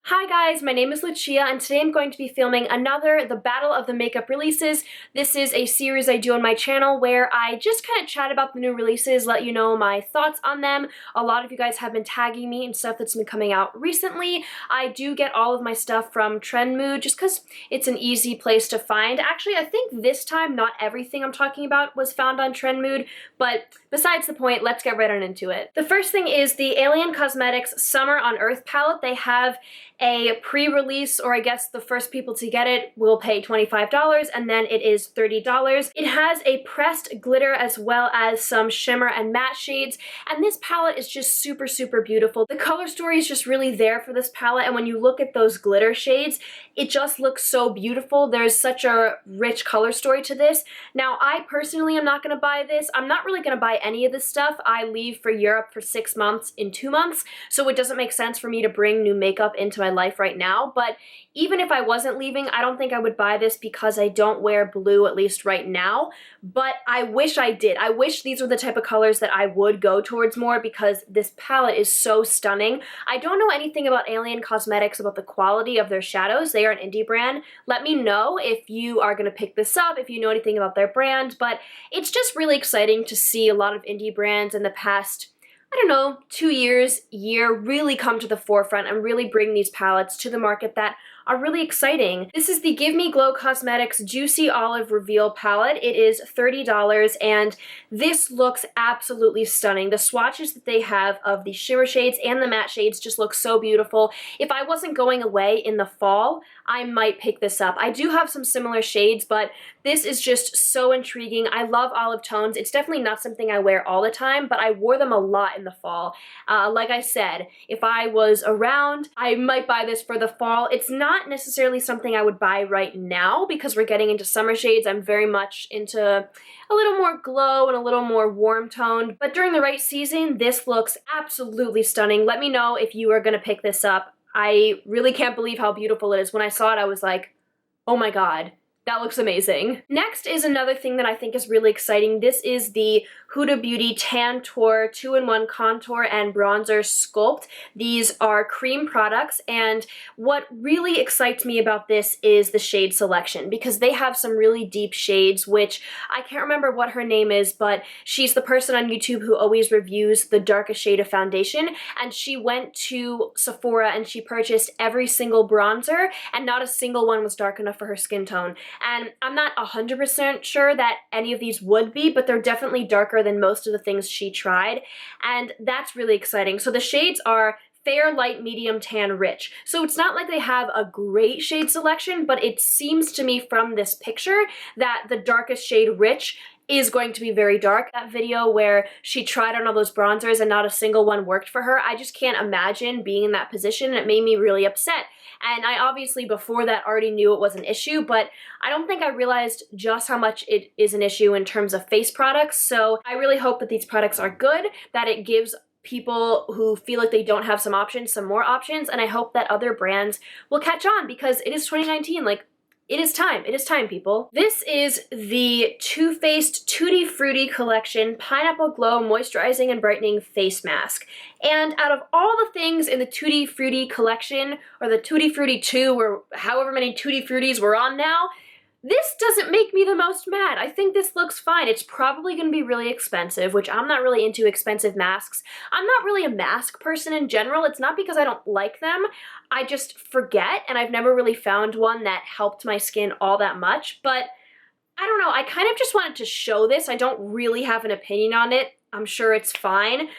Hi guys, my name is Lucia and today I'm going to be filming another The Battle of the Makeup Releases. This is a series I do on my channel where I just kind of chat about the new releases, let you know my thoughts on them. A lot of you guys have been tagging me in stuff that's been coming out recently. I do get all of my stuff from Trendmood just because it's an easy place to find. Actually, I think this time not everything I'm talking about was found on Trendmood, but besides the point, let's get right on into it. The first thing is the Alien Cosmetics Summer on Earth palette. They have a pre-release, or I guess the first people to get it will pay $25 and then it is $30. It has a pressed glitter as well as some shimmer and matte shades, and this palette is just super, super beautiful. The color story is just really there for this palette, and when you look at those glitter shades, it just looks so beautiful. There's such a rich color story to this. Now, I personally am not going to buy this. I'm not really going to buy any of this stuff. I leave for Europe for 6 months in 2 months, so it doesn't make sense for me to bring new makeup into my life right now. But even if I wasn't leaving, I don't think I would buy this because I don't wear blue, at least right now. But I wish I did. I wish these were the type of colors that I would go towards more because this palette is so stunning. I don't know anything about Alien Cosmetics, about the quality of their shadows. They are an indie brand. Let me know if you are going to pick this up, if you know anything about their brand. But it's just really exciting to see a lot of indie brands in the past, I don't know, 2 years, year, really come to the forefront and really bring these palettes to the market that are really exciting. This is the Give Me Glow Cosmetics Juicy Olive Reveal palette. It is $30 and this looks absolutely stunning. The swatches that they have of the shimmer shades and the matte shades just look so beautiful. If I wasn't going away in the fall, I might pick this up. I do have some similar shades, but this is just so intriguing. I love olive tones. It's definitely not something I wear all the time, but I wore them a lot in the fall. Like I said, if I was around, I might buy this for the fall. It's not necessarily something I would buy right now because we're getting into summer shades. I'm very much into a little more glow and a little more warm toned, but during the right season, this looks absolutely stunning. Let me know if you are going to pick this up. I really can't believe how beautiful it is. When I saw it, I was like, oh my god. That looks amazing. Next is another thing that I think is really exciting. This is the Huda Beauty Tantour 2-in-1 Contour and Bronzer Sculpt. These are cream products, and what really excites me about this is the shade selection, because they have some really deep shades, which I can't remember what her name is, but she's the person on YouTube who always reviews the darkest shade of foundation, and she went to Sephora and she purchased every single bronzer, and not a single one was dark enough for her skin tone. And I'm not 100% sure that any of these would be, but they're definitely darker than most of the things she tried, and that's really exciting. So the shades are fair, light, medium, tan, rich. So it's not like they have a great shade selection, but it seems to me from this picture that the darkest shade, rich, is going to be very dark. That video where she tried on all those bronzers and not a single one worked for her, I just can't imagine being in that position, and it made me really upset. And I obviously before that already knew it was an issue, but I don't think I realized just how much it is an issue in terms of face products. So I really hope that these products are good, that it gives people who feel like they don't have some options some more options, and I hope that other brands will catch on because it is 2019. Like, it is time, people. This is the Too Faced Tutti Frutti Collection Pineapple Glow Moisturizing and Brightening Face Mask. And out of all the things in the Tutti Frutti collection, or the Tutti Frutti 2, or however many Tutti Fruttis we're on now, this doesn't make me the most mad. I think this looks fine. It's probably going to be really expensive, which I'm not really into expensive masks. I'm not really a mask person in general. It's not because I don't like them. I just forget, and I've never really found one that helped my skin all that much. But I don't know. I kind of just wanted to show this. I don't really have an opinion on it. I'm sure it's fine.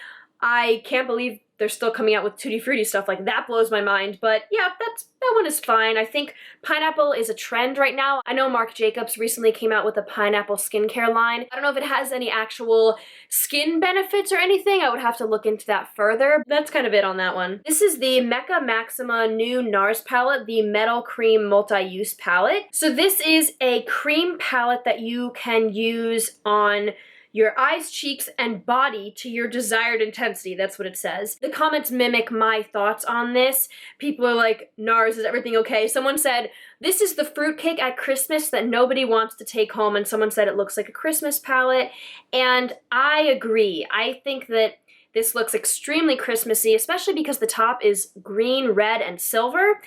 I can't believe they're still coming out with Tutti Frutti stuff. Like, that blows my mind. But yeah, that one is fine. I think pineapple is a trend right now. I know Marc Jacobs recently came out with a pineapple skincare line. I don't know if it has any actual skin benefits or anything. I would have to look into that further. That's kind of it on that one. This is the Mecca Maxima new NARS palette, the Metal Cream Multi-Use palette. So this is a cream palette that you can use on your eyes, cheeks, and body to your desired intensity. That's what it says. The comments mimic my thoughts on this. People are like, NARS, is everything okay? Someone said, this is the fruitcake at Christmas that nobody wants to take home, and someone said it looks like a Christmas palette, and I agree. I think that This looks extremely Christmassy, especially because the top is green, red, and silver.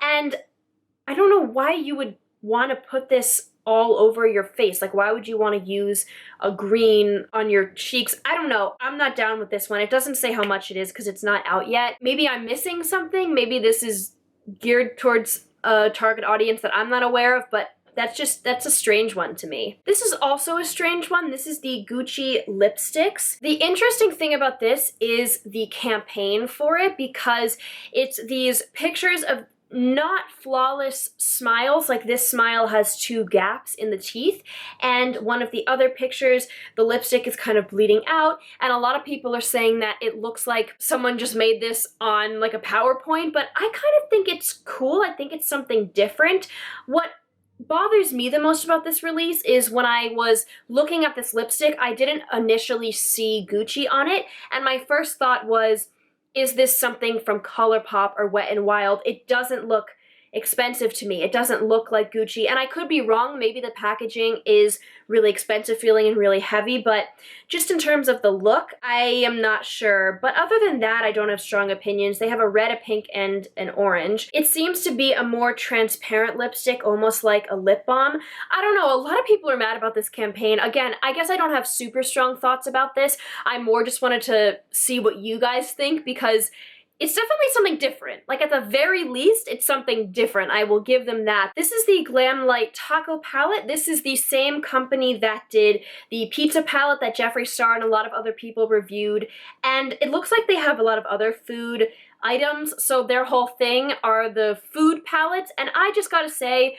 And I don't know why you would want to put this all over your face. Like, why would you want to use a green on your cheeks? I don't know. I'm not down with this one. It doesn't say how much it is because it's not out yet. Maybe I'm missing something. Maybe this is geared towards a target audience that I'm not aware of, but that's a strange one to me. This is also a strange one. This is the Gucci lipsticks. The interesting thing about this is the campaign for it, because it's these pictures of not flawless smiles. Like, this smile has 2 gaps in the teeth, and one of the other pictures, the lipstick is kind of bleeding out, and a lot of people are saying that it looks like someone just made this on like a PowerPoint, but I kind of think it's cool. I think it's something different. What bothers me the most about this release is when I was looking at this lipstick, I didn't initially see Gucci on it, and my first thought was, is this something from Colourpop or Wet n Wild? It doesn't look expensive to me. It doesn't look like Gucci, and I could be wrong. Maybe the packaging is really expensive feeling and really heavy, but just in terms of the look, I am not sure. But other than that, I don't have strong opinions. They have a red, a pink, and an orange. It seems to be a more transparent lipstick, almost like a lip balm. I don't know, a lot of people are mad about this campaign. Again, I guess I don't have super strong thoughts about this. I more just wanted to see what you guys think, because it's definitely something different. Like, at the very least, it's something different. I will give them that. This is the Glam Light Taco palette. This is the same company that did the pizza palette that Jeffree Star and a lot of other people reviewed. And it looks like they have a lot of other food items. So their whole thing are the food palettes. And I just gotta say,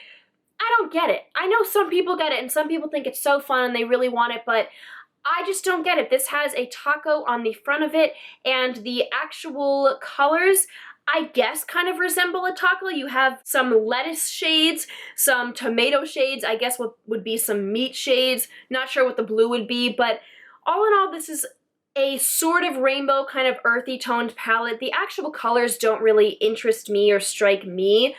I don't get it. I know some people get it and some people think it's so fun and they really want it, but I just don't get it. This has a taco on the front of it, and the actual colors, I guess, kind of resemble a taco. You have some lettuce shades, some tomato shades, I guess what would be some meat shades. Not sure what the blue would be, but all in all, this is a sort of rainbow, kind of earthy toned palette. The actual colors don't really interest me or strike me,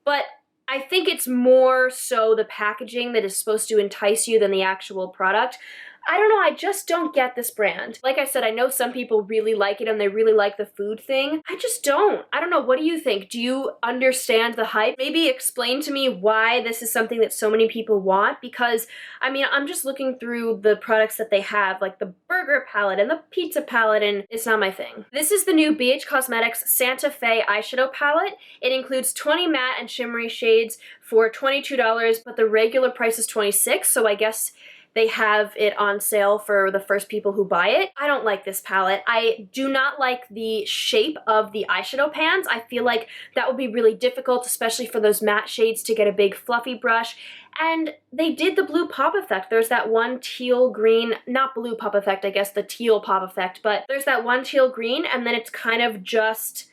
but I think it's more so the packaging that is supposed to entice you than the actual product. I don't know, I just don't get this brand. Like I said, I know some people really like it and they really like the food thing. I just don't. I don't know, what do you think? Do you understand the hype? Maybe explain to me why this is something that so many people want, because, I mean, I'm just looking through the products that they have, like the burger palette and the pizza palette, and it's not my thing. This is the new BH Cosmetics Santa Fe eyeshadow palette. It includes 20 matte and shimmery shades for $22, but the regular price is $26, so I guess they have it on sale for the first people who buy it. I don't like this palette. I do not like the shape of the eyeshadow pans. I feel like that would be really difficult, especially for those matte shades, to get a big fluffy brush. And they did the blue pop effect. There's that one teal green, not blue pop effect, I guess the teal pop effect, but there's that one teal green, and then it's kind of just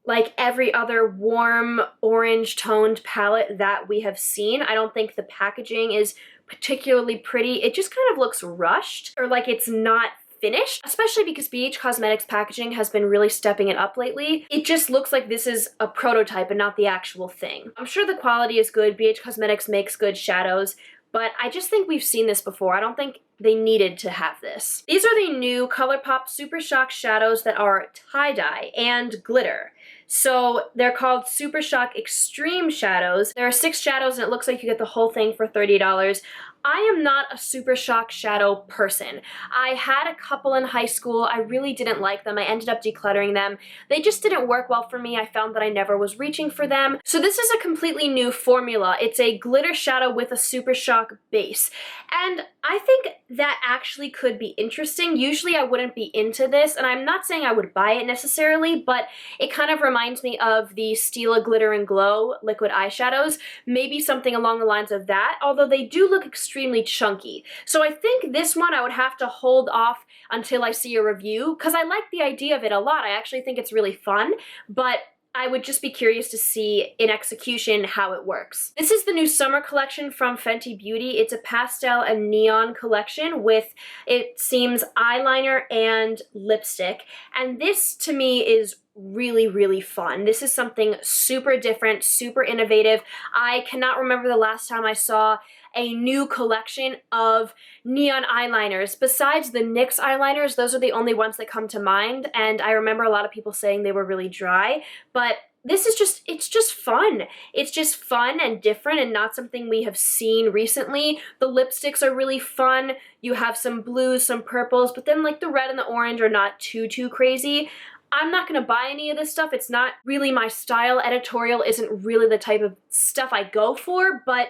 like every other warm orange toned palette that we have seen. I don't think the packaging is particularly pretty. It just kind of looks rushed, or like it's not finished, especially because BH Cosmetics packaging has been really stepping it up lately. It just looks like this is a prototype and not the actual thing. I'm sure the quality is good. BH Cosmetics makes good shadows, but I just think we've seen this before. I don't think they needed to have this. These are the new Colourpop Super Shock shadows that are tie-dye and glitter. So they're called Super Shock Extreme Shadows. There are 6 shadows and it looks like you get the whole thing for $30. I am not a Super Shock shadow person. I had a couple in high school. I really didn't like them. I ended up decluttering them. They just didn't work well for me. I found that I never was reaching for them. So this is a completely new formula. It's a glitter shadow with a Super Shock base. And I think that actually could be interesting. Usually I wouldn't be into this, and I'm not saying I would buy it necessarily, but it kind of reminds me of the Stila Glitter and Glow liquid eyeshadows. Maybe something along the lines of that, although they do look extremely chunky. So I think this one I would have to hold off until I see a review, because I like the idea of it a lot. I actually think it's really fun, but I would just be curious to see in execution how it works. This is the new summer collection from Fenty Beauty. It's a pastel and neon collection with, it seems, eyeliner and lipstick. And this to me is really, really fun. This is something super different, super innovative. I cannot remember the last time I saw a new collection of neon eyeliners. Besides the NYX eyeliners, those are the only ones that come to mind, and I remember a lot of people saying they were really dry, but this is just, it's just fun. It's just fun and different and not something we have seen recently. The lipsticks are really fun. You have some blues, some purples, but then like the red and the orange are not too crazy. I'm not gonna buy any of this stuff. It's not really my style. Editorial isn't really the type of stuff I go for, but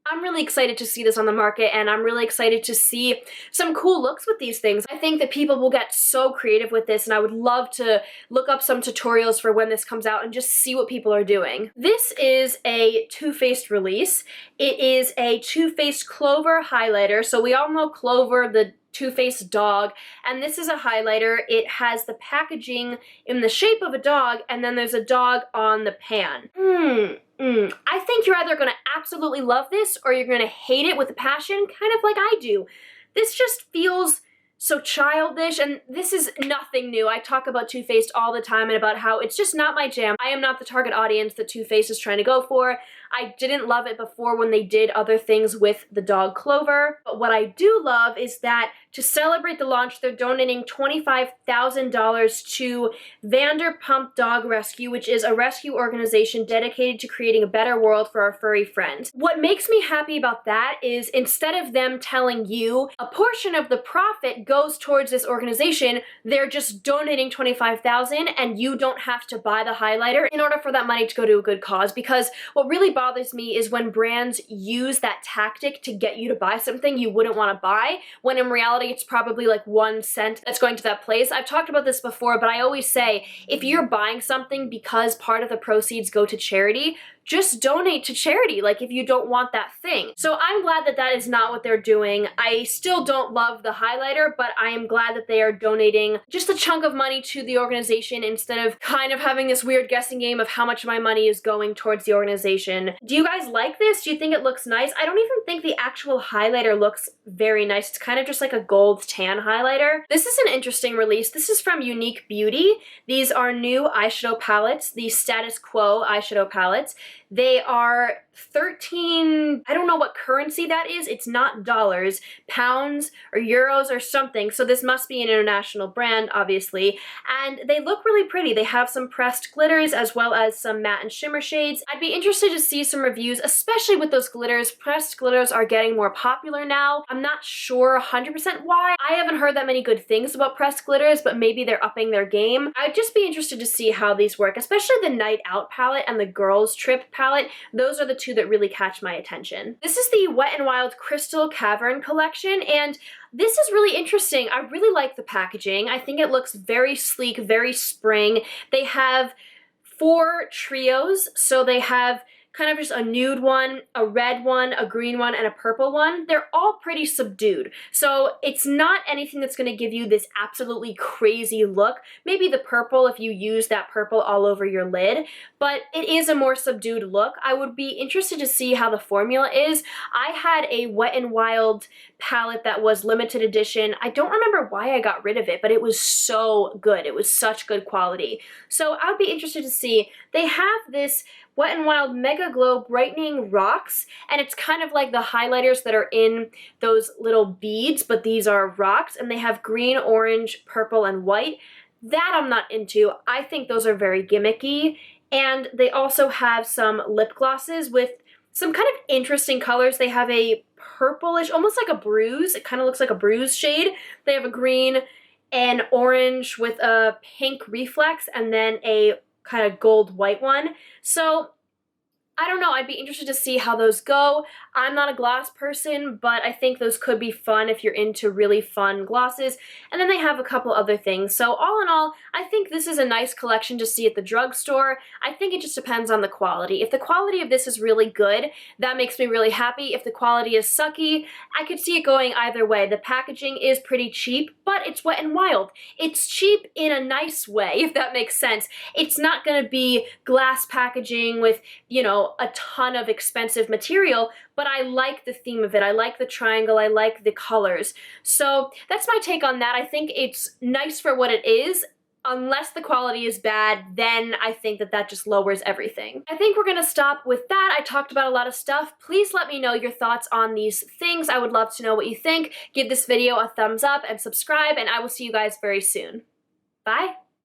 I'm really excited to see this on the market, and I'm really excited to see some cool looks with these things. I think that people will get so creative with this, and I would love to look up some tutorials for when this comes out and just see what people are doing. This is a Too Faced release. It is a Too Faced Clover highlighter. So we all know Clover, the Too Faced dog, and this is a highlighter. It has the packaging in the shape of a dog, and then there's a dog on the pan. I think you're either gonna absolutely love this or you're gonna hate it with a passion, kind of like I do. This just feels so childish, and this is nothing new. I talk about Too Faced all the time and about how it's just not my jam. I am not the target audience that Too Faced is trying to go for. I didn't love it before when they did other things with the dog Clover, but what I do love is that to celebrate the launch, they're donating $25,000 to Vanderpump Dog Rescue, which is a rescue organization dedicated to creating a better world for our furry friends. What makes me happy about that is instead of them telling you a portion of the profit goes towards this organization, they're just donating $25,000 and you don't have to buy the highlighter in order for that money to go to a good cause. Because what really bothers me is when brands use that tactic to get you to buy something you wouldn't want to buy, when in reality it's probably like 1 cent that's going to that place. I've talked about this before, but I always say, if you're buying something because part of the proceeds go to charity, just donate to charity, like if you don't want that thing. So I'm glad that that is not what they're doing. I still don't love the highlighter, but I am glad that they are donating just a chunk of money to the organization instead of kind of having this weird guessing game of how much of my money is going towards the organization. Do you guys like this? Do you think it looks nice? I don't even think the actual highlighter looks very nice. It's kind of just like a gold tan highlighter. This is an interesting release. This is from Unique Beauty. These are new eyeshadow palettes, the Status Quo eyeshadow palettes. They are 13, I don't know what currency that is. It's not dollars, pounds or euros or something. So this must be an international brand, obviously. And they look really pretty. They have some pressed glitters as well as some matte and shimmer shades. I'd be interested to see some reviews, especially with those glitters. Pressed glitters are getting more popular now. I'm not sure 100% why. I haven't heard that many good things about pressed glitters, but maybe they're upping their game. I'd just be interested to see how these work, especially the Night Out palette and the Girls Trip palette. Those are the two that really catch my attention. This is the Wet n Wild Crystal Cavern collection, and this is really interesting. I really like the packaging. I think it looks very sleek, very spring. They have 4 trios, so they have kind of just a nude one, a red one, a green one, and a purple one. They're all pretty subdued. So it's not anything that's gonna give you this absolutely crazy look. Maybe the purple if you use that purple all over your lid, but it is a more subdued look. I would be interested to see how the formula is. I had a Wet n Wild palette that was limited edition. I don't remember why I got rid of it, but it was so good. It was such good quality. So I'd be interested to see. They have this Wet n Wild Mega Glow Brightening Rocks, and it's kind of like the highlighters that are in those little beads, but these are rocks, and they have green, orange, purple, and white. That I'm not into. I think those are very gimmicky, and they also have some lip glosses with some kind of interesting colors. They have a purplish, almost like a bruise. It kind of looks like a bruise shade. They have a green and orange with a pink reflex, and then a kind of gold white one. So I don't know, I'd be interested to see how those go. I'm not a gloss person, but I think those could be fun if you're into really fun glosses. And then they have a couple other things. So all in all, I think this is a nice collection to see at the drugstore. I think it just depends on the quality. If the quality of this is really good, that makes me really happy. If the quality is sucky, I could see it going either way. The packaging is pretty cheap, but it's Wet n Wild. It's cheap in a nice way, if that makes sense. It's not gonna be glass packaging with, you know, a ton of expensive material, but I like the theme of it. I like the triangle. I like the colors. So that's my take on that. I think it's nice for what it is. unless the quality is bad, then I think that that just lowers everything. I think we're gonna stop with that. I talked about a lot of stuff. Please let me know your thoughts on these things. I would love to know what you think. Give this video a thumbs up and subscribe, and I will see you guys very soon. Bye.